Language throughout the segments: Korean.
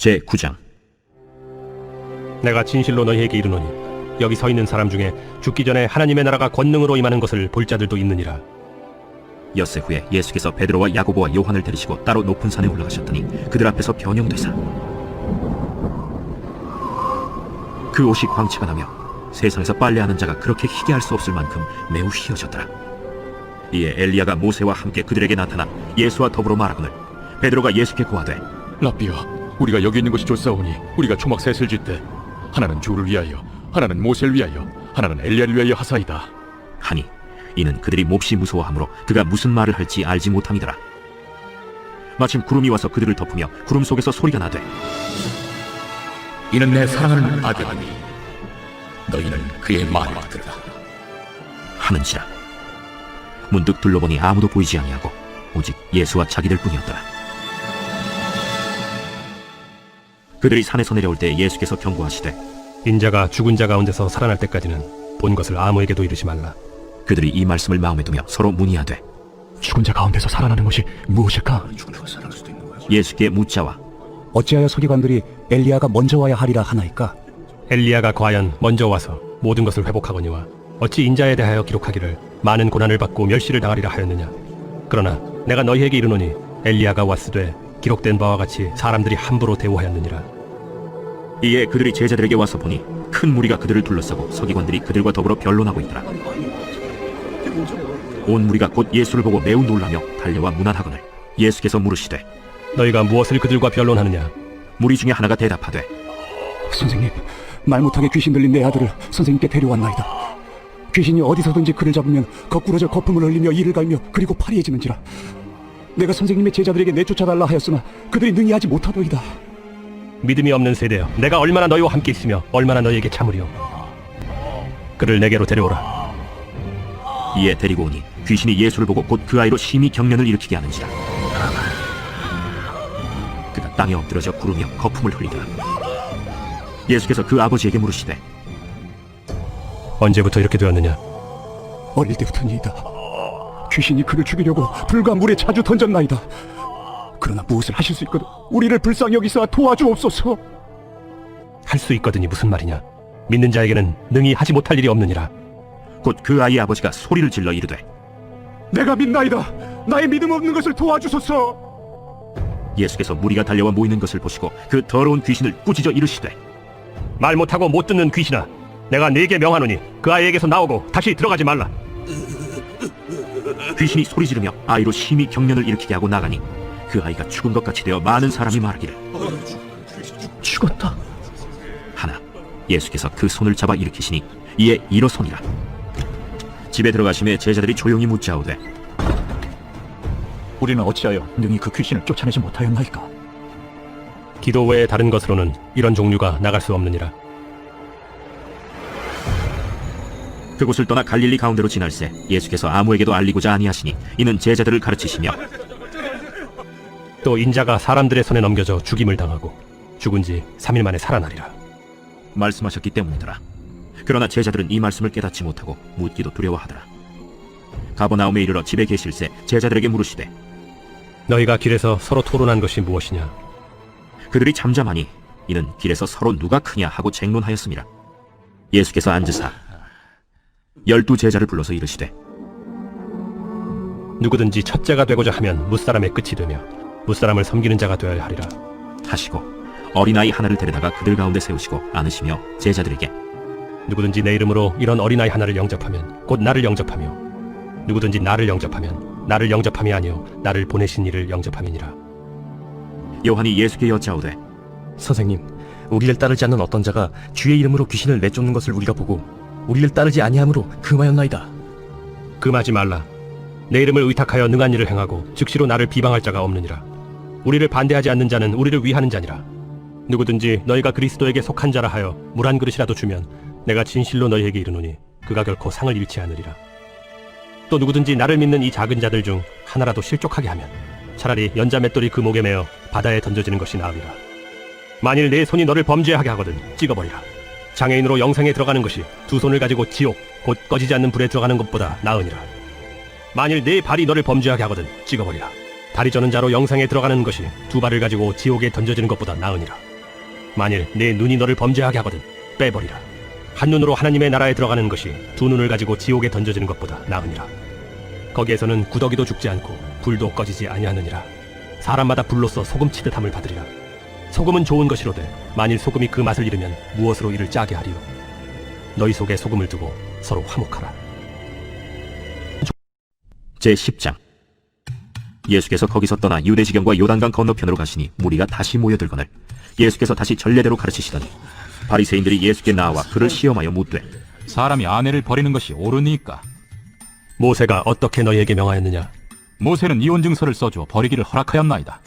제9장. 내가 진실로 너희에게 이르노니 여기 서 있는 사람 중에 죽기 전에 하나님의 나라가 권능으로 임하는 것을 볼 자들도 있느니라. 엿새 후에 예수께서 베드로와 야고보와 요한을 데리시고 따로 높은 산에 올라가셨더니 그들 앞에서 변형되사 그 옷이 광채가 나며 세상에서 빨래하는 자가 그렇게 희게 할 수 없을 만큼 매우 희어졌더라. 이에 엘리야가 모세와 함께 그들에게 나타나 예수와 더불어 말하거늘 베드로가 예수께 고하되 라삐여, 우리가 여기 있는 것이 좋사오니 우리가 초막 셋을 짓되 하나는 주를 위하여, 하나는 모세를 위하여, 하나는 엘리야를 위하여 하사이다 하니 이는 그들이 몹시 무서워하므로 그가 무슨 말을 할지 알지 못함이더라. 마침 구름이 와서 그들을 덮으며 구름 속에서 소리가 나되 이는 내 사랑하는 아들이니 너희는 그의 말을 들으라 하는지라. 문득 둘러보니 아무도 보이지 아니하고 오직 예수와 자기들 뿐이었더라. 그들이 산에서 내려올 때 예수께서 경고하시되 인자가 죽은 자 가운데서 살아날 때까지는 본 것을 아무에게도 이르지 말라. 그들이 이 말씀을 마음에 두며 서로 문의하되 죽은 자 가운데서 살아나는 것이 무엇일까? 예수께 묻자와 어찌하여 서기관들이 엘리야가 먼저 와야 하리라 하나이까? 엘리야가 과연 먼저 와서 모든 것을 회복하거니와 어찌 인자에 대하여 기록하기를 많은 고난을 받고 멸시를 당하리라 하였느냐. 그러나 내가 너희에게 이르노니 엘리야가 왔으되 기록된 바와 같이 사람들이 함부로 대우하였느니라. 이에 그들이 제자들에게 와서 보니 큰 무리가 그들을 둘러싸고 서기관들이 그들과 더불어 변론하고 있더라. 온 무리가 곧 예수를 보고 매우 놀라며 달려와 문안하거늘 예수께서 물으시되 너희가 무엇을 그들과 변론하느냐. 무리 중에 하나가 대답하되 선생님, 말 못하게 귀신 들린 내 아들을 선생님께 데려왔나이다. 귀신이 어디서든지 그를 잡으면 거꾸러져 거품을 흘리며 이를 갈며 그리고 파리해지는지라. 내가 선생님의 제자들에게 내쫓아달라 하였으나 그들이 능히 하지 못하더이다. 믿음이 없는 세대여, 내가 얼마나 너희와 함께 있으며 얼마나 너희에게 참으리요. 그를 내게로 데려오라. 이에 데리고 오니 귀신이 예수를 보고 곧 그 아이로 심히 경련을 일으키게 하는지라. 그가 땅에 엎드러져 구르며 거품을 흘리더라. 예수께서 그 아버지에게 물으시되 언제부터 이렇게 되었느냐. 어릴 때부터니이다. 귀신이 그를 죽이려고 불과 물에 자주 던졌나이다. 그러나 무엇을 하실 수 있거든 우리를 불쌍히 여기사 도와주옵소서. 할 수 있거든이 무슨 말이냐. 믿는 자에게는 능히 하지 못할 일이 없느니라. 곧 그 아이의 아버지가 소리를 질러 이르되 내가 믿나이다. 나의 믿음 없는 것을 도와주소서. 예수께서 무리가 달려와 모이는 것을 보시고 그 더러운 귀신을 꾸짖어 이르시되 말 못하고 못 듣는 귀신아, 내가 네게 명하노니 그 아이에게서 나오고 다시 들어가지 말라. 귀신이 소리 지르며 아이로 심히 경련을 일으키게 하고 나가니 그 아이가 죽은 것 같이 되어 많은 사람이 말하기를 죽었다. 하나 예수께서 그 손을 잡아 일으키시니 이에 일어서니라. 집에 들어가심에 제자들이 조용히 묻자오되 우리는 어찌하여 능히 그 귀신을 쫓아내지 못하였나이까? 기도 외에 다른 것으로는 이런 종류가 나갈 수 없느니라. 그곳을 떠나 갈릴리 가운데로 지날새 예수께서 아무에게도 알리고자 아니하시니 이는 제자들을 가르치시며 또 인자가 사람들의 손에 넘겨져 죽임을 당하고 죽은 지 3일 만에 살아나리라. 말씀하셨기 때문이더라. 그러나 제자들은 이 말씀을 깨닫지 못하고 묻기도 두려워하더라. 가버나움에 이르러 집에 계실새 제자들에게 물으시되 너희가 길에서 서로 토론한 것이 무엇이냐. 그들이 잠잠하니 이는 길에서 서로 누가 크냐 하고 쟁론하였습니다. 예수께서 앉으사 12 제자를 불러서 이르시되 누구든지 첫째가 되고자 하면 무사람의 끝이 되며 무사람을 섬기는 자가 되어야 하리라 하시고 어린아이 하나를 데려다가 그들 가운데 세우시고 안으시며 제자들에게 누구든지 내 이름으로 이런 어린아이 하나를 영접하면 곧 나를 영접하며 누구든지 나를 영접하면 나를 영접함이 아니요 나를 보내신 이를 영접함이니라. 요한이 예수께 여짜오되 선생님, 우리를 따르지 않는 어떤 자가 주의 이름으로 귀신을 내쫓는 것을 우리가 보고 우리를 따르지 아니함으로 금하였나이다. 금하지 말라. 내 이름을 의탁하여 능한 일을 행하고 즉시로 나를 비방할 자가 없느니라. 우리를 반대하지 않는 자는 우리를 위하는 자니라. 누구든지 너희가 그리스도에게 속한 자라 하여 물 한 그릇이라도 주면 내가 진실로 너희에게 이르노니 그가 결코 상을 잃지 않으리라. 또 누구든지 나를 믿는 이 작은 자들 중 하나라도 실족하게 하면 차라리 연자 맷돌이 그 목에 매어 바다에 던져지는 것이 나으리라. 만일 내 손이 너를 범죄하게 하거든 찍어버리라. 장애인으로 영생에 들어가는 것이 두 손을 가지고 지옥 곧 꺼지지 않는 불에 들어가는 것보다 나으니라. 만일 네 발이 너를 범죄하게 하거든 찍어버리라. 다리 저는 자로 영생에 들어가는 것이 두 발을 가지고 지옥에 던져지는 것보다 나으니라. 만일 내 눈이 너를 범죄하게 하거든 빼버리라. 한 눈으로 하나님의 나라에 들어가는 것이 두 눈을 가지고 지옥에 던져지는 것보다 나으니라. 거기에서는 구더기도 죽지 않고 불도 꺼지지 아니하느니라. 사람마다 불로써 소금 치듯함을 받으리라. 소금은 좋은 것이로되 만일 소금이 그 맛을 잃으면 무엇으로 이를 짜게 하리요. 너희 속에 소금을 두고 서로 화목하라. 제10장. 예수께서 거기서 떠나 유대지경과 요단강 건너편으로 가시니 무리가 다시 모여들거늘 예수께서 다시 전례대로 가르치시더니 바리새인들이 예수께 나와 그를 시험하여 묻되 사람이 아내를 버리는 것이 옳으니까? 모세가 어떻게 너희에게 명하였느냐? 모세는 이혼 증서를 써주어 버리기를 허락하였나이다.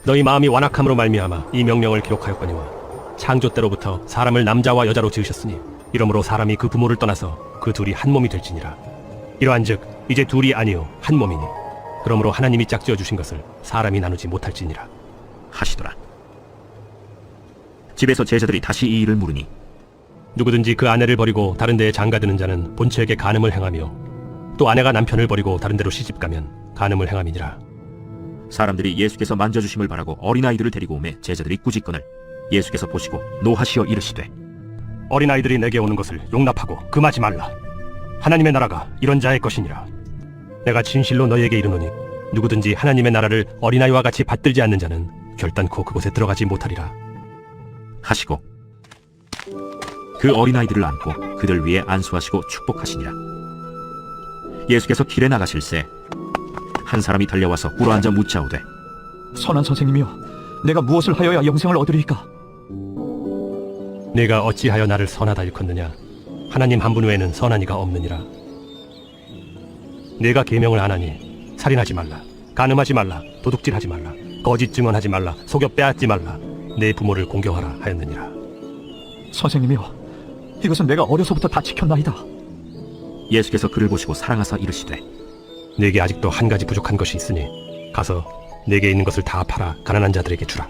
너희 마음이 완악함으로 말미암아 이 명령을 기록하였거니와 창조 때로부터 사람을 남자와 여자로 지으셨으니 이러므로 사람이 그 부모를 떠나서 그 둘이 한 몸이 될지니라. 이러한즉 이제 둘이 아니요 한 몸이니 그러므로 하나님이 짝지어 주신 것을 사람이 나누지 못할지니라 하시더라. 집에서 제자들이 다시 이 일을 물으니 누구든지 그 아내를 버리고 다른 데에 장가드는 자는 본처에게 간음을 행하며 또 아내가 남편을 버리고 다른 데로 시집가면 간음을 행함이니라. 사람들이 예수께서 만져주심을 바라고 어린아이들을 데리고 오매 제자들이 꾸짖거늘 예수께서 보시고 노하시어 이르시되 어린아이들이 내게 오는 것을 용납하고 금하지 말라. 하나님의 나라가 이런 자의 것이니라. 내가 진실로 너희에게 이르노니 누구든지 하나님의 나라를 어린아이와 같이 받들지 않는 자는 결단코 그곳에 들어가지 못하리라 하시고 그 어린아이들을 안고 그들 위에 안수하시고 축복하시니라. 예수께서 길에 나가실새 한 사람이 달려와서 꿇어앉아 묻자오되 선한 선생님이여, 내가 무엇을 하여야 영생을 얻으리이까? 네가 어찌하여 나를 선하다 일컫느냐? 하나님 한 분 외에는 선한 이가 없느니라. 네가 계명을 안 하니 살인하지 말라, 간음하지 말라, 도둑질하지 말라, 거짓 증언하지 말라, 속여 빼앗지 말라, 내 부모를 공경하라 하였느니라. 선생님이여, 이것은 내가 어려서부터 다 지켰나이다. 예수께서 그를 보시고 사랑하사 이르시되 네게 아직도 한 가지 부족한 것이 있으니 가서 네게 있는 것을 다 팔아 가난한 자들에게 주라.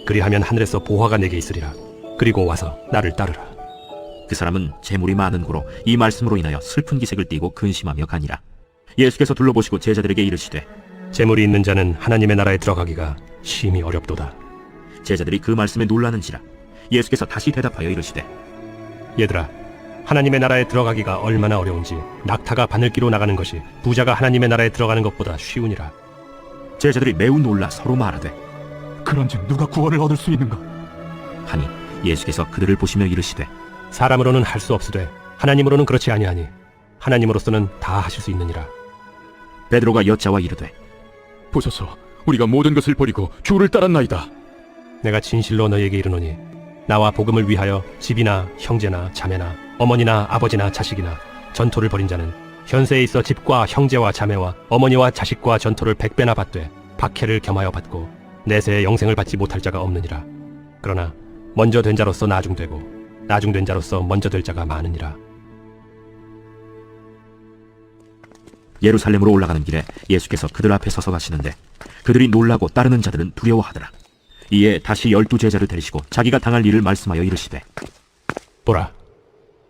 그리하면 하늘에서 보화가 네게 있으리라. 그리고 와서 나를 따르라. 그 사람은 재물이 많은 고로 이 말씀으로 인하여 슬픈 기색을 띠고 근심하며 가니라. 예수께서 둘러보시고 제자들에게 이르시되 재물이 있는 자는 하나님의 나라에 들어가기가 심히 어렵도다. 제자들이 그 말씀에 놀라는지라. 예수께서 다시 대답하여 이르시되 얘들아, 하나님의 나라에 들어가기가 얼마나 어려운지 낙타가 바늘기로 나가는 것이 부자가 하나님의 나라에 들어가는 것보다 쉬우니라. 제자들이 매우 놀라 서로 말하되 그런즉 누가 구원을 얻을 수 있는가? 하니 예수께서 그들을 보시며 이르시되 사람으로는 할 수 없으되 하나님으로는 그렇지 아니하니 하나님으로서는 다 하실 수 있느니라. 베드로가 여자와 이르되 보소서, 우리가 모든 것을 버리고 주를 따랐나이다. 내가 진실로 너희에게 이르노니 나와 복음을 위하여 집이나 형제나 자매나 어머니나 아버지나 자식이나 전토를 벌인 자는 현세에 있어 집과 형제와 자매와 어머니와 자식과 전토를 100배나 받되 박해를 겸하여 받고 내세에 영생을 받지 못할 자가 없느니라. 그러나 먼저 된 자로서 나중되고 나중된 자로서 먼저 될 자가 많으니라. 예루살렘으로 올라가는 길에 예수께서 그들 앞에 서서 가시는데 그들이 놀라고 따르는 자들은 두려워하더라. 이에 다시 12 제자를 데리시고 자기가 당할 일을 말씀하여 이르시되 보라,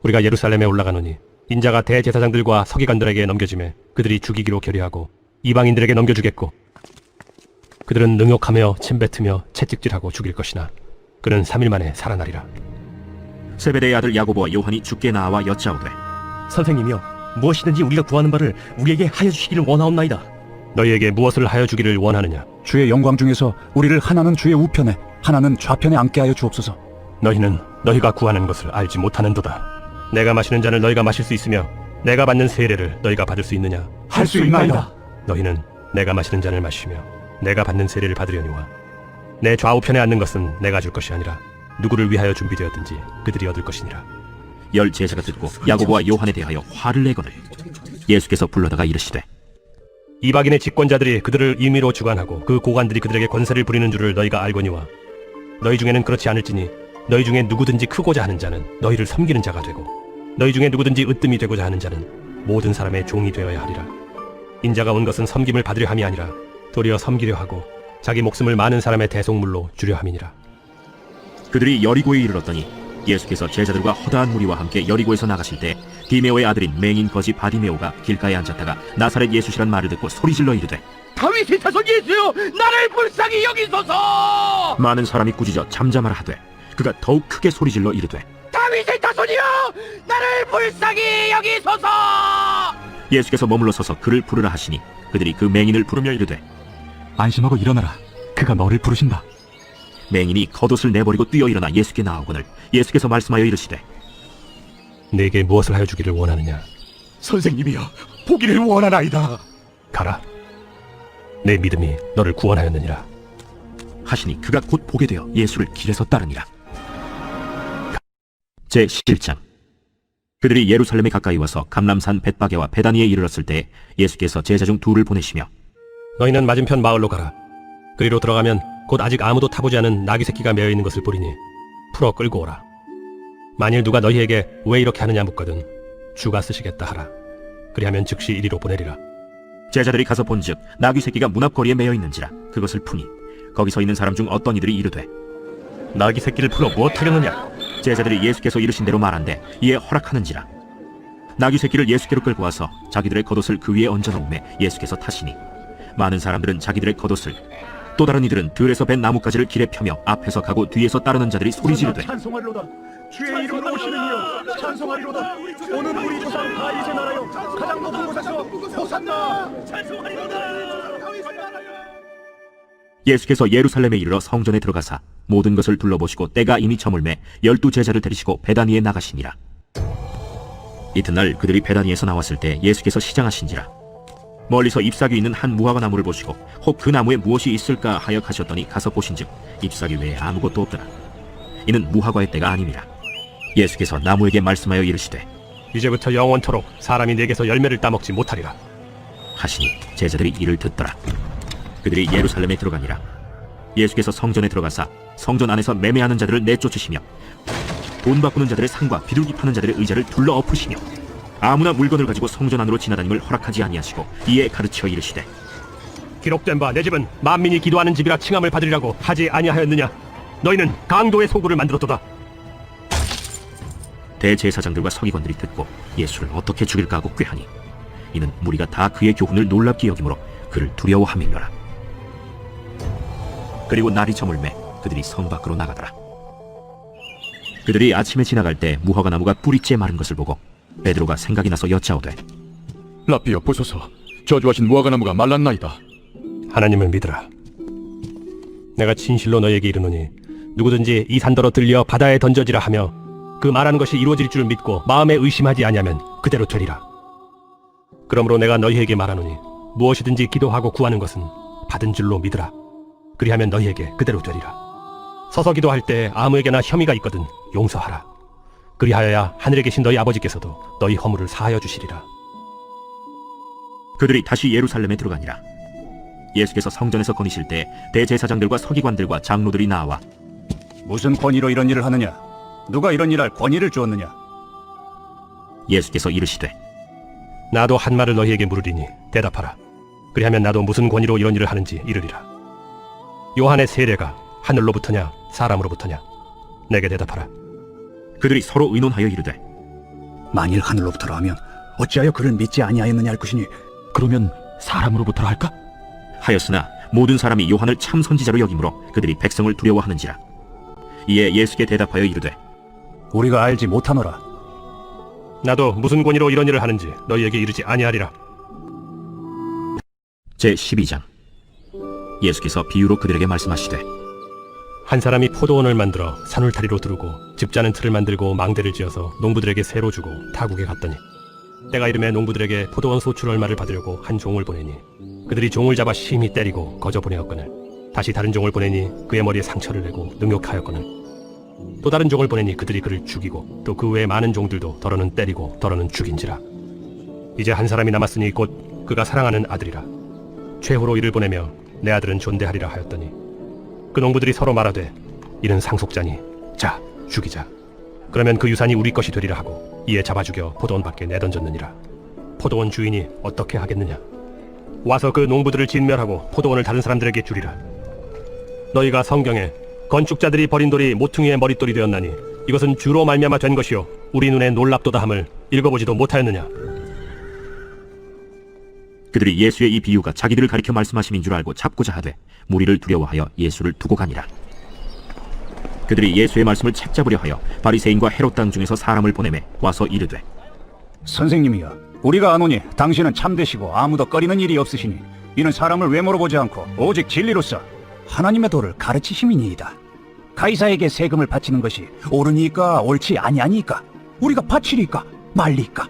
우리가 예루살렘에 올라가노니 인자가 대제사장들과 서기관들에게 넘겨지매 그들이 죽이기로 결의하고 이방인들에게 넘겨주겠고 그들은 능욕하며 침뱉으며 채찍질하고 죽일 것이나 그는 3일 만에 살아나리라. 세베대의 아들 야고보와 요한이 주께 나와 여짜오되 선생님이여, 무엇이든지 우리가 구하는 바를 우리에게 하여 주시기를 원하옵나이다. 너희에게 무엇을 하여 주기를 원하느냐? 주의 영광 중에서 우리를 하나는 주의 우편에 하나는 좌편에 앉게 하여 주옵소서. 너희는 너희가 구하는 것을 알지 못하는도다. 내가 마시는 잔을 너희가 마실 수 있으며 내가 받는 세례를 너희가 받을 수 있느냐? 할 수 있나이다. 너희는 내가 마시는 잔을 마시며 내가 받는 세례를 받으려니와 내 좌우편에 앉는 것은 내가 줄 것이 아니라 누구를 위하여 준비되었든지 그들이 얻을 것이니라. 10 제자가 듣고 야고보와 요한에 대하여 화를 내거늘 예수께서 불러다가 이르시되 이방인의 집권자들이 그들을 임의로 주관하고 그 고관들이 그들에게 권세를 부리는 줄을 너희가 알거니와 너희 중에는 그렇지 않을지니 너희 중에 누구든지 크고자 하는 자는 너희를 섬기는 자가 되고 너희 중에 누구든지 으뜸이 되고자 하는 자는 모든 사람의 종이 되어야 하리라. 인자가 온 것은 섬김을 받으려 함이 아니라 도리어 섬기려 하고 자기 목숨을 많은 사람의 대속물로 주려 함이니라. 그들이 여리고에 이르렀더니 예수께서 제자들과 허다한 무리와 함께 여리고에서 나가실 때 디메오의 아들인 맹인 거지 바디메오가 길가에 앉았다가 나사렛 예수시란 말을 듣고 소리질러 이르되 다윗의 자손 예수여, 나를 불쌍히 여기소서. 많은 사람이 꾸짖어 잠잠하라 하되 그가 더욱 크게 소리질러 이르되 다윗의 자손이여, 나를 불쌍히 여기소서. 예수께서 머물러 서서 그를 부르라 하시니 그들이 그 맹인을 부르며 이르되 안심하고 일어나라. 그가 너를 부르신다. 맹인이 겉옷을 내버리고 뛰어 일어나 예수께 나오거늘 예수께서 말씀하여 이르시되 내게 무엇을 하여 주기를 원하느냐? 선생님이여, 보기를 원하나이다. 가라. 내 믿음이 너를 구원하였느니라. 하시니 그가 곧 보게 되어 예수를 길에서 따르니라. 제11장. 그들이 예루살렘에 가까이 와서 감람산 벳바게와 베다니에 이르렀을 때 예수께서 제자 중 둘을 보내시며 너희는 맞은편 마을로 가라. 그리로 들어가면 곧 아직 아무도 타보지 않은 나귀 새끼가 메어 있는 것을 보리니 풀어 끌고 오라. 만일 누가 너희에게 왜 이렇게 하느냐 묻거든 주가 쓰시겠다 하라. 그리하면 즉시 이리로 보내리라. 제자들이 가서 본즉 나귀 새끼가 문 앞거리에 메어 있는지라. 그것을 푸니 거기 서 있는 사람 중 어떤 이들이 이르되 나귀 새끼를 풀어 무엇하려느냐? 제자들이 예수께서 이르신 대로 말한데 이에 허락하는지라. 나귀 새끼를 예수께로 끌고 와서 자기들의 겉옷을 그 위에 얹어 놓음에 예수께서 타시니 많은 사람들은 자기들의 겉옷을, 또 다른 이들은 들에서 벤 나뭇가지를 길에 펴며 앞에서 가고 뒤에서 따르는 자들이 소리 지르되 찬송하리로다. 주의 이름으로 오시는 이여 찬송하리로다. 오는 우리 조상 다윗의 나라여 가장 높은 곳에서 호산나. 예수께서 예루살렘에 이르러 성전에 들어가사 모든 것을 둘러보시고 때가 이미 저물매 12 제자를 데리시고 베다니에 나가시니라. 이튿날 그들이 베다니에서 나왔을 때 예수께서 시장하신지라. 멀리서 잎사귀 있는 한 무화과 나무를 보시고 혹 그 나무에 무엇이 있을까 하여 가셨더니 가서 보신즉 잎사귀 외에 아무것도 없더라. 이는 무화과의 때가 아니니라. 예수께서 나무에게 말씀하여 이르시되 이제부터 영원토록 사람이 내게서 열매를 따먹지 못하리라. 하시니 제자들이 이를 듣더라. 그들이 예루살렘에 들어가니라. 예수께서 성전에 들어가사 성전 안에서 매매하는 자들을 내쫓으시며 돈 바꾸는 자들의 상과 비둘기 파는 자들의 의자를 둘러 엎으시며 아무나 물건을 가지고 성전 안으로 지나다님을 허락하지 아니하시고 이에 가르쳐 이르시되 기록된 바 내 집은 만민이 기도하는 집이라 칭함을 받으리라고 하지 아니하였느냐? 너희는 강도의 소굴을 만들었도다. 대제사장들과 서기관들이 듣고 예수를 어떻게 죽일까 하고 꾀하니 이는 무리가 다 그의 교훈을 놀랍게 여기므로 그를 두려워함이니라. 그리고 날이 저물매 그들이 성 밖으로 나가더라. 그들이 아침에 지나갈 때 무화과 나무가 뿌리째 마른 것을 보고 베드로가 생각이 나서 여짜오되 라삐여, 보소서. 저주하신 무화과 나무가 말랐나이다. 하나님을 믿으라. 내가 진실로 너희에게 이르노니 누구든지 이 산더러 들려 바다에 던져지라 하며 그 말하는 것이 이루어질 줄 믿고 마음에 의심하지 아니하면 그대로 되리라. 그러므로 내가 너희에게 말하노니 무엇이든지 기도하고 구하는 것은 받은 줄로 믿으라. 그리하면 너희에게 그대로 되리라. 서서 기도할 때 아무에게나 혐의가 있거든 용서하라. 그리하여야 하늘에 계신 너희 아버지께서도 너희 허물을 사하여 주시리라. 그들이 다시 예루살렘에 들어가니라. 예수께서 성전에서 거니실 때 대제사장들과 서기관들과 장로들이 나와 무슨 권위로 이런 일을 하느냐? 누가 이런 일할 권위를 주었느냐? 예수께서 이르시되 나도 한 말을 너희에게 물으리니 대답하라. 그리하면 나도 무슨 권위로 이런 일을 하는지 이르리라. 요한의 세례가 하늘로부터냐 사람으로부터냐? 내게 대답하라. 그들이 서로 의논하여 이르되 만일 하늘로부터라 하면 어찌하여 그를 믿지 아니하였느냐 할 것이니 그러면 사람으로부터라 할까? 하였으나 모든 사람이 요한을 참 선지자로 여기므로 그들이 백성을 두려워하는지라. 이에 예수께 대답하여 이르되 우리가 알지 못하노라. 나도 무슨 권위로 이런 일을 하는지 너희에게 이르지 아니하리라. 제12장. 예수께서 비유로 그들에게 말씀하시되 한 사람이 포도원을 만들어 산울타리로 두르고 집 짜는 틀을 만들고 망대를 지어서 농부들에게 새로 주고 타국에 갔더니 때가 이름에 농부들에게 포도원 소출 얼마를 받으려고 한 종을 보내니 그들이 종을 잡아 심히 때리고 거저 보내었거늘 다시 다른 종을 보내니 그의 머리에 상처를 내고 능욕하였거늘 또 다른 종을 보내니 그들이 그를 죽이고 또 그 외에 많은 종들도 더러는 때리고 더러는 죽인지라. 이제 한 사람이 남았으니 곧 그가 사랑하는 아들이라. 최후로 이를 보내며 내 아들은 존대하리라 하였더니 그 농부들이 서로 말하되 이는 상속자니 자 죽이자. 그러면 그 유산이 우리 것이 되리라 하고 이에 잡아 죽여 포도원 밖에 내던졌느니라. 포도원 주인이 어떻게 하겠느냐? 와서 그 농부들을 진멸하고 포도원을 다른 사람들에게 주리라. 너희가 성경에 건축자들이 버린 돌이 모퉁이의 머릿돌이 되었나니 이것은 주로 말미암아 된 것이요 우리 눈에 놀랍도다 함을 읽어보지도 못하였느냐? 그들이 예수의 이 비유가 자기들을 가리켜 말씀하심인 줄 알고 잡고자 하되 무리를 두려워하여 예수를 두고 가니라. 그들이 예수의 말씀을 책잡으려 하여 바리새인과 헤롯 당 중에서 사람을 보내매 와서 이르되 선생님이여, 우리가 아노니 당신은 참되시고 아무도 꺼리는 일이 없으시니 이는 사람을 외모로 보지 않고 오직 진리로서 하나님의 도를 가르치심이니이다. 가이사에게 세금을 바치는 것이 옳으니까 옳지 아니하니까 우리가 바치리까 말리까.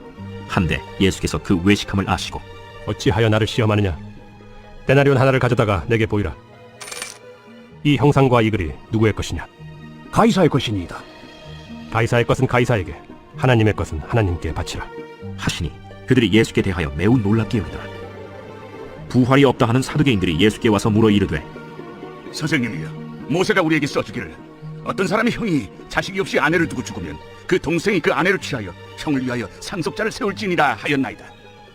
한데 예수께서 그 외식함을 아시고 어찌하여 나를 시험하느냐? 데나리온 하나를 가져다가 내게 보이라. 이 형상과 이 글이 누구의 것이냐? 가이사의 것이니이다. 가이사의 것은 가이사에게, 하나님의 것은 하나님께 바치라. 하시니 그들이 예수께 대하여 매우 놀랍게 여기더라. 부활이 없다 하는 사두개인들이 예수께 와서 물어 이르되 선생님이여, 모세가 우리에게 써주기를 어떤 사람의 형이 자식이 없이 아내를 두고 죽으면 그 동생이 그 아내를 취하여 형을 위하여 상속자를 세울지니라 하였나이다.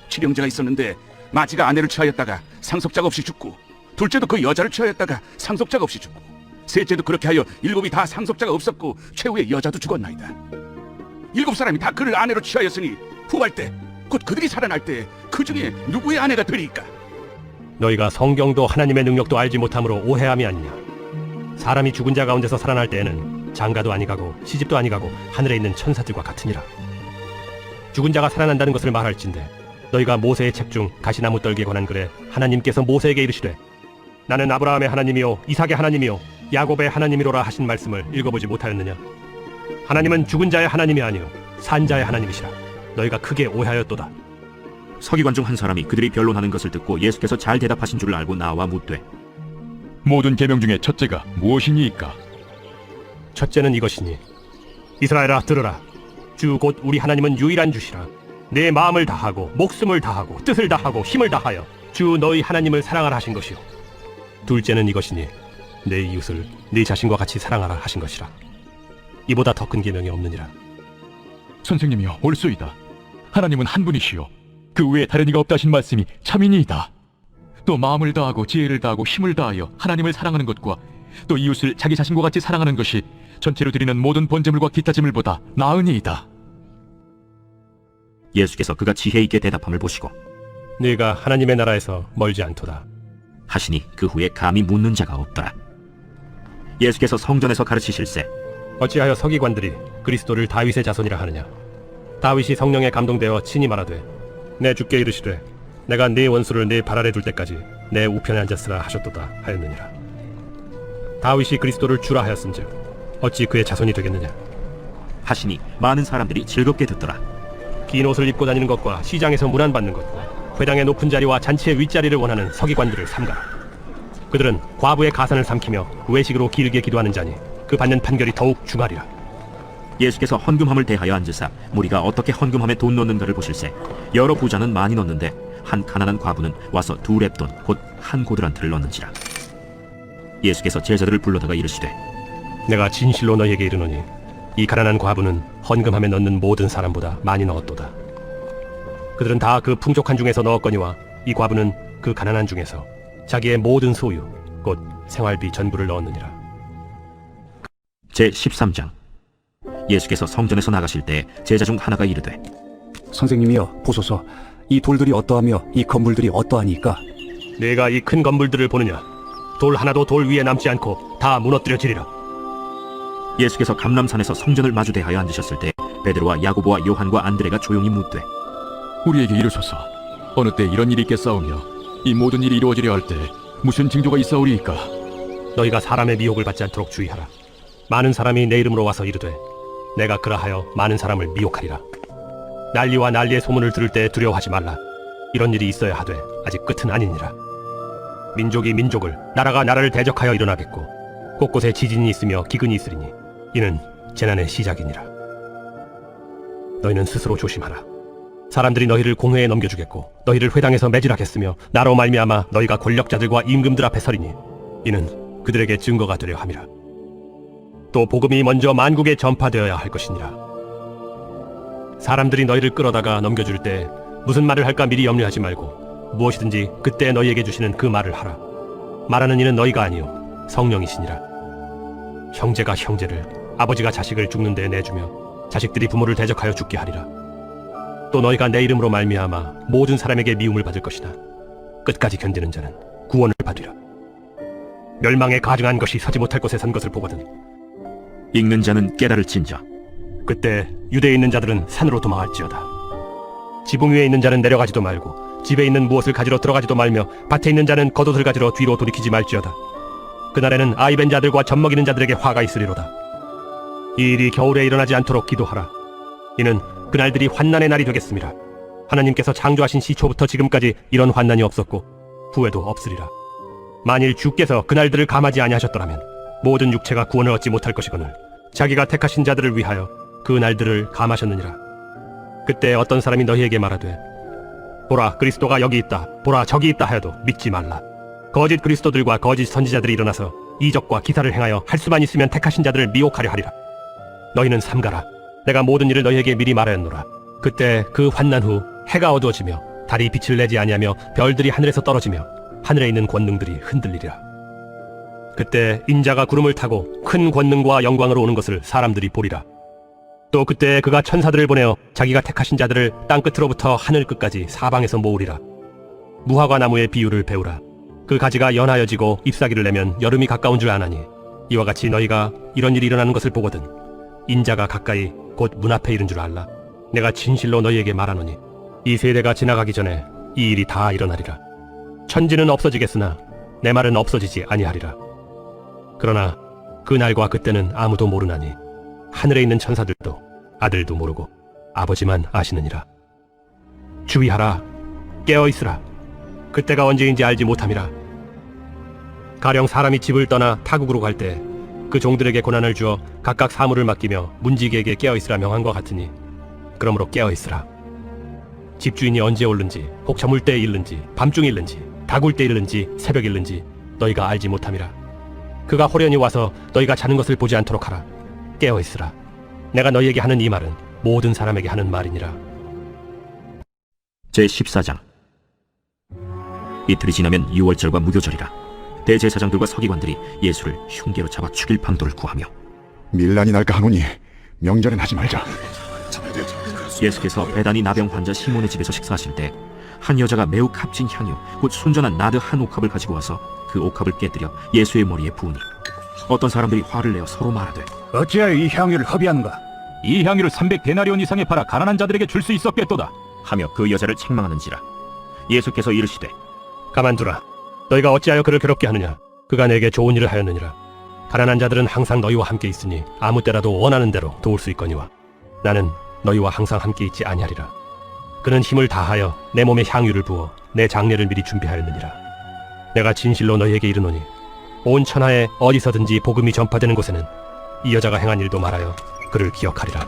칠형제가 있었는데 마지가 아내를 취하였다가 상속자가 없이 죽고, 둘째도 그 여자를 취하였다가 상속자가 없이 죽고, 셋째도 그렇게 하여 일곱이 다 상속자가 없었고 최후의 여자도 죽었나이다. 일곱 사람이 다 그를 아내로 취하였으니 부활 때 곧 그들이 살아날 때 그 중에 누구의 아내가 되리까? 너희가 성경도 하나님의 능력도 알지 못함으로 오해함이 아니냐? 사람이 죽은 자 가운데서 살아날 때에는 장가도 아니가고 시집도 아니가고 하늘에 있는 천사들과 같으니라. 죽은 자가 살아난다는 것을 말할진대 너희가 모세의 책 중 가시나무 떨기에 관한 글에 하나님께서 모세에게 이르시되 나는 아브라함의 하나님이요 이삭의 하나님이요 야곱의 하나님이로라 하신 말씀을 읽어보지 못하였느냐? 하나님은 죽은 자의 하나님이 아니요 산 자의 하나님이시라. 너희가 크게 오해하였도다. 서기관 중 한 사람이 그들이 변론하는 것을 듣고 예수께서 잘 대답하신 줄을 알고 나와 묻되 모든 계명 중에 첫째가 무엇이니이까? 첫째는 이것이니 이스라엘아 들으라. 주 곧 우리 하나님은 유일한 주시라. 내 마음을 다하고 목숨을 다하고 뜻을 다하고 힘을 다하여 주 너희 하나님을 사랑하라 하신 것이요. 둘째는 이것이니 내 이웃을 네 자신과 같이 사랑하라 하신 것이라. 이보다 더 큰 계명이 없느니라. 선생님이여, 옳소이다. 하나님은 한 분이시요 그 외에 다른 이가 없다 하신 말씀이 참이니이다. 또 마음을 다하고 지혜를 다하고 힘을 다하여 하나님을 사랑하는 것과 또 이웃을 자기 자신과 같이 사랑하는 것이 전체로 드리는 모든 번제물과 기타 제물보다 나으니이다. 예수께서 그가 지혜 있게 대답함을 보시고 네가 하나님의 나라에서 멀지 않도다 하시니 그 후에 감히 묻는 자가 없더라. 예수께서 성전에서 가르치실세 어찌하여 서기관들이 그리스도를 다윗의 자손이라 하느냐? 다윗이 성령에 감동되어 친히 말하되 내 주께 이르시되 내가 네 원수를 네 발 아래 둘 때까지 내 우편에 앉았으라 하셨도다 하였느니라. 다윗이 그리스도를 주라 하였은즉 어찌 그의 자손이 되겠느냐? 하시니 많은 사람들이 즐겁게 듣더라. 긴 옷을 입고 다니는 것과 시장에서 문안받는 것과 회당의 높은 자리와 잔치의 윗자리를 원하는 서기관들을 삼가라. 그들은 과부의 가산을 삼키며 외식으로 길게 기도하는 자니 그 받는 판결이 더욱 중하리라. 예수께서 헌금함을 대하여 앉으사 무리가 어떻게 헌금함에 돈 넣는가를 보실세 여러 부자는 많이 넣는데 한 가난한 과부는 와서 2렙돈 곧 한 고드란트를 넣는지라. 예수께서 제자들을 불러다가 이르시되 내가 진실로 너희에게 이르노니 이 가난한 과부는 헌금함에 넣는 모든 사람보다 많이 넣었도다. 그들은 다 그 풍족한 중에서 넣었거니와 이 과부는 그 가난한 중에서 자기의 모든 소유 곧 생활비 전부를 넣었느니라. 제13장 예수께서 성전에서 나가실 때 제자 중 하나가 이르되 선생님이여 보소서, 이 돌들이 어떠하며 이 건물들이 어떠하니까? 내가 이 큰 건물들을 보느냐? 돌 하나도 돌 위에 남지 않고 다 무너뜨려지리라. 예수께서 감람산에서 성전을 마주대하여 앉으셨을 때 베드로와 야고보와 요한과 안드레가 조용히 묻되 우리에게 이르소서, 어느 때 이런 일이 있겠사오며 이 모든 일이 이루어지려 할 때 무슨 징조가 있사오리이까? 너희가 사람의 미혹을 받지 않도록 주의하라. 많은 사람이 내 이름으로 와서 이르되 내가 그라하여 많은 사람을 미혹하리라. 난리와 난리의 소문을 들을 때 두려워하지 말라. 이런 일이 있어야 하되 아직 끝은 아니니라. 민족이 민족을, 나라가 나라를 대적하여 일어나겠고 곳곳에 지진이 있으며 기근이 있으리니 이는 재난의 시작이니라. 너희는 스스로 조심하라. 사람들이 너희를 공회에 넘겨주겠고 너희를 회당에서 매질하겠으며 나로 말미암아 너희가 권력자들과 임금들 앞에 서리니 이는 그들에게 증거가 되려 함이라. 또 복음이 먼저 만국에 전파되어야 할 것이니라. 사람들이 너희를 끌어다가 넘겨줄 때 무슨 말을 할까 미리 염려하지 말고 무엇이든지 그때 너희에게 주시는 그 말을 하라. 말하는 이는 너희가 아니요 성령이시니라. 형제가 형제를, 아버지가 자식을 죽는 데 내주며 자식들이 부모를 대적하여 죽게 하리라. 또 너희가 내 이름으로 말미암아 모든 사람에게 미움을 받을 것이나 끝까지 견디는 자는 구원을 받으리라. 멸망에 가증한 것이 서지 못할 곳에 선 것을 보거든 읽는 자는 깨달을진저. 그때 유대에 있는 자들은 산으로 도망할지어다. 지붕 위에 있는 자는 내려가지도 말고 집에 있는 무엇을 가지러 들어가지도 말며 밭에 있는 자는 겉옷을 가지러 뒤로 돌이키지 말지어다. 그날에는 아이 벤 자들과 젖 먹이는 자들에게 화가 있으리로다. 이 일이 겨울에 일어나지 않도록 기도하라. 이는 그날들이 환난의 날이 되겠습니다. 하나님께서 창조하신 시초부터 지금까지 이런 환난이 없었고 후에도 없으리라. 만일 주께서 그날들을 감하지 아니하셨더라면 모든 육체가 구원을 얻지 못할 것이거늘 자기가 택하신 자들을 위하여 그 날들을 감하셨느니라. 그때 어떤 사람이 너희에게 말하되 보라 그리스도가 여기 있다 보라 저기 있다 하여도 믿지 말라. 거짓 그리스도들과 거짓 선지자들이 일어나서 이적과 기사를 행하여 할 수만 있으면 택하신 자들을 미혹하려 하리라. 너희는 삼가라. 내가 모든 일을 너희에게 미리 말하였노라. 그때 그 환난 후 해가 어두워지며 달이 빛을 내지 아니하며 별들이 하늘에서 떨어지며 하늘에 있는 권능들이 흔들리리라. 그때 인자가 구름을 타고 큰 권능과 영광으로 오는 것을 사람들이 보리라. 또 그때 그가 천사들을 보내어 자기가 택하신 자들을 땅끝으로부터 하늘 끝까지 사방에서 모으리라. 무화과 나무의 비유를 배우라. 그 가지가 연하여지고 잎사귀를 내면 여름이 가까운 줄 아나니 이와 같이 너희가 이런 일이 일어나는 것을 보거든 인자가 가까이 곧 문 앞에 이른 줄 알라. 내가 진실로 너희에게 말하노니 이 세대가 지나가기 전에 이 일이 다 일어나리라. 천지는 없어지겠으나 내 말은 없어지지 아니하리라. 그러나 그 날과 그때는 아무도 모르나니 하늘에 있는 천사들도 아들도 모르고 아버지만 아시느니라. 주의하라. 깨어있으라. 그때가 언제인지 알지 못함이라. 가령 사람이 집을 떠나 타국으로 갈 때 그 종들에게 고난을 주어 각각 사물을 맡기며 문지기에게 깨어있으라 명한 것 같으니 그러므로 깨어있으라. 집주인이 언제 올는지 혹 저물 때에 일는지 밤중에 일는지 다굴 때 일는지 새벽 일는지 너희가 알지 못함이라. 그가 호련히 와서 너희가 자는 것을 보지 않도록 하라. 깨어있으라. 내가 너희에게 하는 이 말은 모든 사람에게 하는 말이니라. 제14장. 이틀이 지나면 유월절과 무교절이라. 대제사장들과 서기관들이 예수를 흉계로 잡아 죽일 방도를 구하며 밀란이 날까 하노니 명절엔 하지 말자. 예수께서 베다니 나병 환자 시몬의 집에서 식사하실 때 한 여자가 매우 값진 향유 곧 순전한 나드 한 옥합을 가지고 와서 그 옥합을 깨뜨려 예수의 머리에 부으니 어떤 사람들이 화를 내어 서로 말하되 어찌하여 이 향유를 허비하는가? 이 향유를 300데나리온 이상에 팔아 가난한 자들에게 줄 수 있었겠도다. 하며 그 여자를 책망하는지라. 예수께서 이르시되 가만두라. 너희가 어찌하여 그를 괴롭게 하느냐? 그가 내게 좋은 일을 하였느니라. 가난한 자들은 항상 너희와 함께 있으니 아무 때라도 원하는 대로 도울 수 있거니와 나는 너희와 항상 함께 있지 아니하리라. 그는 힘을 다하여 내 몸에 향유를 부어 내 장례를 미리 준비하였느니라. 내가 진실로 너희에게 이르노니 온 천하에 어디서든지 복음이 전파되는 곳에는 이 여자가 행한 일도 말하여 그를 기억하리라.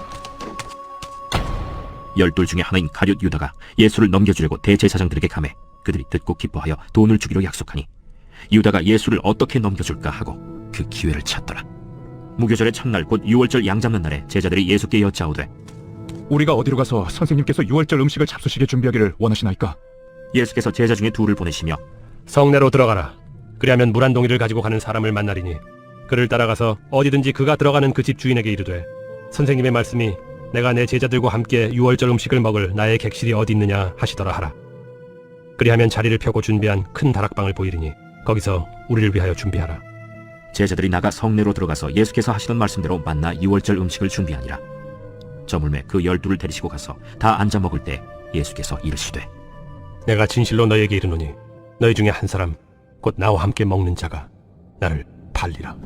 12 중에 하나인 가룟 유다가 예수를 넘겨주려고 대제사장들에게 가매 그들이 듣고 기뻐하여 돈을 주기로 약속하니 유다가 예수를 어떻게 넘겨줄까 하고 그 기회를 찾더라. 무교절의 첫날 곧 유월절 양 잡는 날에 제자들이 예수께 여짜오되 우리가 어디로 가서 선생님께서 유월절 음식을 잡수시게 준비하기를 원하시나이까? 예수께서 제자 중에 둘을 보내시며 성내로 들어가라. 그리하면 물 한 동이를 가지고 가는 사람을 만나리니 그를 따라가서 어디든지 그가 들어가는 그 집 주인에게 이르되 선생님의 말씀이 내가 내 제자들과 함께 유월절 음식을 먹을 나의 객실이 어디 있느냐 하시더라 하라. 그리하면 자리를 펴고 준비한 큰 다락방을 보이리니 거기서 우리를 위하여 준비하라. 제자들이 나가 성내로 들어가서 예수께서 하시던 말씀대로 만나 유월절 음식을 준비하니라. 저물매 그 12를 데리시고 가서 다 앉아 먹을 때 예수께서 이르시되 내가 진실로 너희에게 이르노니 너희 중에 한 사람 곧 나와 함께 먹는 자가 나를 팔리라.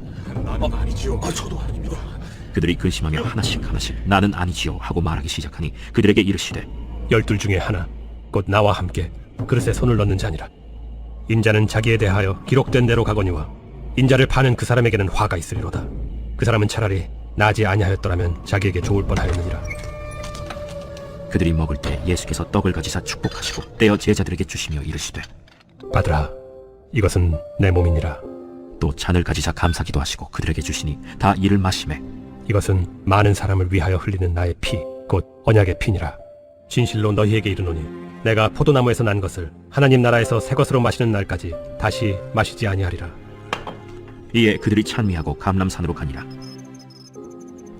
그들이 근심하며 하나씩 나는 아니지요 하고 말하기 시작하니 그들에게 이르시되 12 중에 하나 곧 나와 함께 그릇에 손을 넣는 자니라. 인자는 자기에 대하여 기록된 대로 가거니와 인자를 파는 그 사람에게는 화가 있으리로다. 그 사람은 차라리 나지 아니하였더라면 자기에게 좋을 뻔하였느니라. 그들이 먹을 때 예수께서 떡을 가지사 축복하시고 떼어 제자들에게 주시며 이르시되 받으라. 이것은 내 몸이니라. 또 잔을 가지사 감사기도 하시고 그들에게 주시니 다 이를 마시매 이것은 많은 사람을 위하여 흘리는 나의 피 곧 언약의 피니라. 진실로 너희에게 이르노니 내가 포도나무에서 난 것을 하나님 나라에서 새 것으로 마시는 날까지 다시 마시지 아니하리라. 이에 그들이 찬미하고 감람산으로 가니라.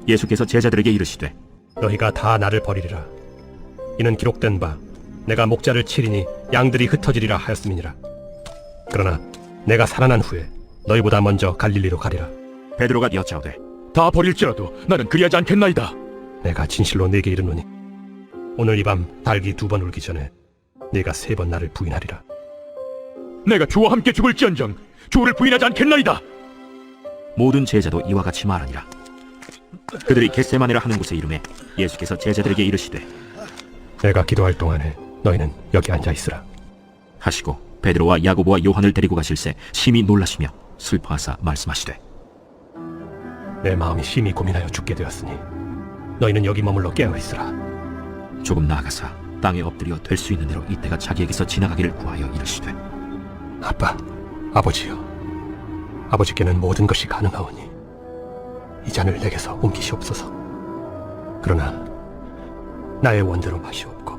예수께서 제자들에게 이르시되 너희가 다 나를 버리리라. 이는 기록된 바 내가 목자를 치리니 양들이 흩어지리라 하였음이니라. 그러나 내가 살아난 후에 너희보다 먼저 갈릴리로 가리라. 베드로가 여짜오되 다 버릴지라도 나는 그리하지 않겠나이다. 내가 진실로 네게 이르노니 오늘 이 밤 닭이 2번 울기 전에 네가 3번 나를 부인하리라. 내가 주와 함께 죽을지언정 주를 부인하지 않겠나이다. 모든 제자도 이와 같이 말하니라. 그들이 겟세마네라 하는 곳에 이름에 예수께서 제자들에게 이르시되 내가 기도할 동안에 너희는 여기 앉아 있으라. 하시고 베드로와 야고보와 요한을 데리고 가실새 심히 놀라시며 슬퍼하사 말씀하시되 내 마음이 심히 고민하여 죽게 되었으니 너희는 여기 머물러 깨어 있으라. 조금 나아가사 땅에 엎드려 될 수 있는 대로 이때가 자기에게서 지나가기를 구하여 이르시되 아빠, 아버지여, 아버지께는 모든 것이 가능하오니 이 잔을 내게서 옮기시옵소서. 그러나 나의 원대로 마시옵고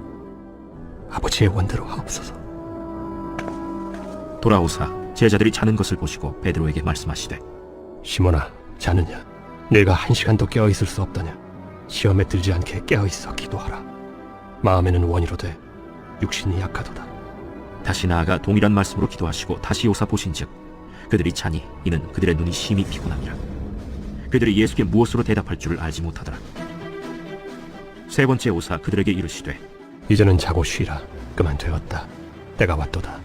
아버지의 원대로 하옵소서. 돌아오사 제자들이 자는 것을 보시고 베드로에게 말씀하시되 시몬아, 자느냐? 네가 1시간도 깨어 있을 수 없다냐? 시험에 들지 않게 깨어 있어 기도하라. 마음에는 원이로되 육신이 약하도다. 다시 나아가 동일한 말씀으로 기도하시고 다시 오사 보신즉 그들이 자니 이는 그들의 눈이 심히 피곤함이라. 그들이 예수께 무엇으로 대답할 줄을 알지 못하더라. 세 번째 오사 그들에게 이르시되 이제는 자고 쉬라. 그만 되었다. 때가 왔도다.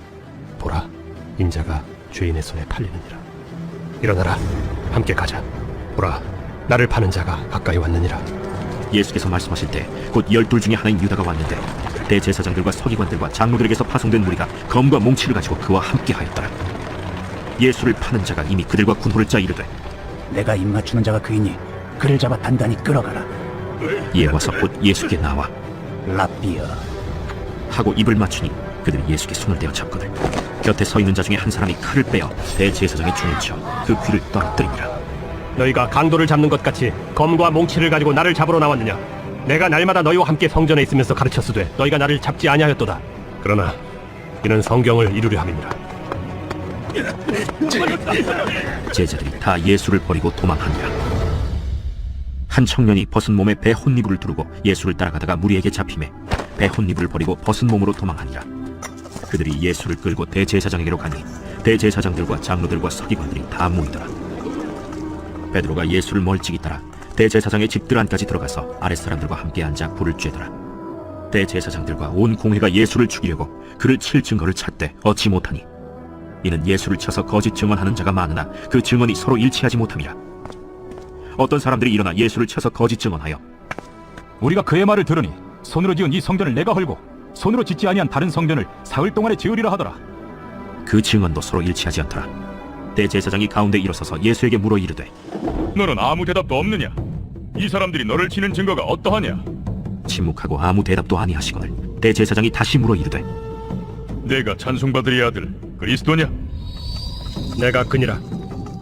보라, 인자가 죄인의 손에 팔리느니라. 일어나라, 함께 가자. 보라, 나를 파는 자가 가까이 왔느니라. 예수께서 말씀하실 때 곧 12 중에 하나인 유다가 왔는데 대제사장들과 서기관들과 장로들에게서 파송된 무리가 검과 몽치를 가지고 그와 함께 하였더라. 예수를 파는 자가 이미 그들과 군호를 짜 이르되 내가 입맞추는 자가 그이니 그를 잡아 단단히 끌어가라. 이에 와서 곧 예수께 나와 랍비여. 하고 입을 맞추니 그들이 예수께 손을 대어 잡거늘 곁에 서 있는 자 중에 한 사람이 칼을 빼어 대제사장의 중을 쳐 그 귀를 떨어뜨리니라. 너희가 강도를 잡는 것 같이 검과 몽치를 가지고 나를 잡으러 나왔느냐? 내가 날마다 너희와 함께 성전에 있으면서 가르쳤으되 너희가 나를 잡지 아니하였도다. 그러나 이는 성경을 이루려 함이니라. 제자들이 다 예수를 버리고 도망하니라. 한 청년이 벗은 몸에 배 혼니부를 두르고 예수를 따라가다가 무리에게 잡히매 배 혼니부를 버리고 벗은 몸으로 도망하니라. 그들이 예수를 끌고 대제사장에게로 가니 대제사장들과 장로들과 서기관들이 다 모이더라. 베드로가 예수를 멀찍이 따라 대제사장의 집들 안까지 들어가서 아랫사람들과 함께 앉아 불을 쬐더라. 대제사장들과 온 공회가 예수를 죽이려고 그를 칠 증거를 찾되 얻지 못하니 이는 예수를 쳐서 거짓 증언하는 자가 많으나 그 증언이 서로 일치하지 못함이라. 어떤 사람들이 일어나 예수를 쳐서 거짓 증언하여 우리가 그의 말을 들으니 손으로 지은 이 성전을 내가 헐고 손으로 짓지 아니한 다른 성전을 사흘 동안에 지으리라 하더라. 그 증언도 서로 일치하지 않더라. 대제사장이 가운데 일어서서 예수에게 물어 이르되 너는 아무 대답도 없느냐? 이 사람들이 너를 치는 증거가 어떠하냐? 침묵하고 아무 대답도 아니하시거늘 대제사장이 다시 물어 이르되 내가 찬송받으리 아들 그리스도냐? 내가 그니라.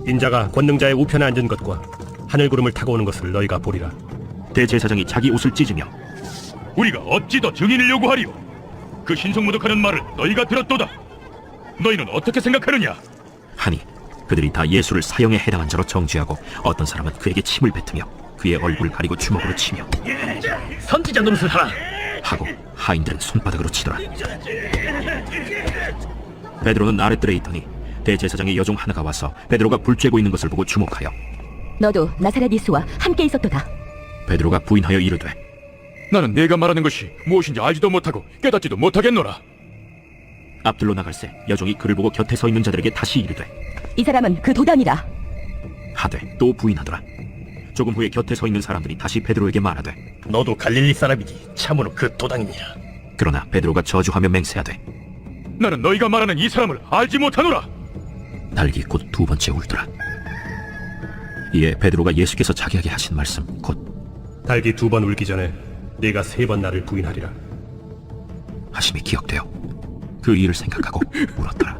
인자가 권능자의 우편에 앉은 것과 하늘 구름을 타고 오는 것을 너희가 보리라. 대제사장이 자기 옷을 찢으며 우리가 어찌 더 증인을 요구하리요? 그 신성모독하는 말을 너희가 들었도다. 너희는 어떻게 생각하느냐? 하니 그들이 다 예수를 사형에 해당한 자로 정죄하고 어떤 사람은 그에게 침을 뱉으며 그의 얼굴을 가리고 주먹으로 치며 선지자 노릇을 하라. 하고 하인들은 손바닥으로 치더라. 베드로는 아랫뜰에 있더니 대제사장의 여종 하나가 와서 베드로가 불 쬐고 있는 것을 보고 주목하여 너도 나사렛 예수와 함께 있었도다. 베드로가 부인하여 이르되 나는 내가 말하는 것이 무엇인지 알지도 못하고 깨닫지도 못하겠노라. 앞들로 나갈새 여종이 그를 보고 곁에 서 있는 자들에게 다시 이르되 이 사람은 그 도단이라. 하되 또 부인하더라. 조금 후에 곁에 서 있는 사람들이 다시 베드로에게 말하되 너도 갈릴리 사람이니 참으로 그 도당이니라. 그러나 베드로가 저주하며 맹세하되 나는 너희가 말하는 이 사람을 알지 못하노라. 닭이 곧 2번째 울더라. 이에 베드로가 예수께서 자기에게 하신 말씀 곧 닭이 2번 울기 전에 네가 3번 나를 부인하리라 하심이 기억되어 그 일을 생각하고 울었더라.